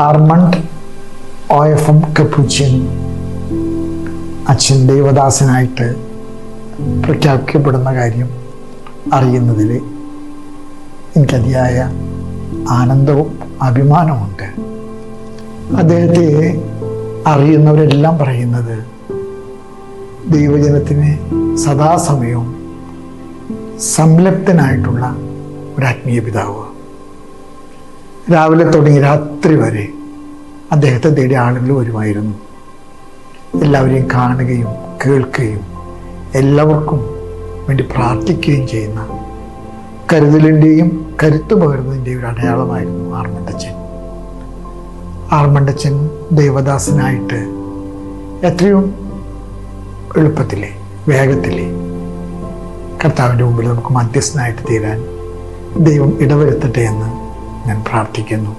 Armand OFM Capuchin അച്ഛൻ ദൈവദാസനായിട്ട് പ്രഖ്യാപിക്കപ്പെടുന്ന കാര്യം അറിയുന്നതിൽ എനിക്കതിയായ ആനന്ദവും അഭിമാനമുണ്ട്. അദ്ദേഹത്തെ അറിയുന്നവരെല്ലാം പറയുന്നത് ദൈവജനത്തിന് സദാസമയവും സംലഗ്നനായിട്ടുള്ള ഒരു ആത്മീയ പിതാവ്. രാവിലെ തുടങ്ങി രാത്രി വരെ അദ്ദേഹത്തെ തേടി ആളുകൾ വരുമായിരുന്നു. എല്ലാവരെയും കാണുകയും കേൾക്കുകയും എല്ലാവർക്കും വേണ്ടി പ്രാർത്ഥിക്കുകയും ചെയ്യുന്ന കരുതലിൻ്റെയും കരുത്തു പകരുന്നതിൻ്റെയും ഒരു അടയാളമായിരുന്നു ആർമണ്ടച്ചൻ. ആർമണ്ടച്ചൻ ദൈവദാസനായിട്ട് എത്രയും എളുപ്പത്തിലെ വേഗത്തിലെ കർത്താവിൻ്റെ മുമ്പിൽ നമുക്ക് മധ്യസ്ഥനായിട്ട് തീരാൻ ദൈവം ഇടവരുത്തട്ടെ എന്ന് ഞാൻ പ്രാർത്ഥിക്കുന്നു.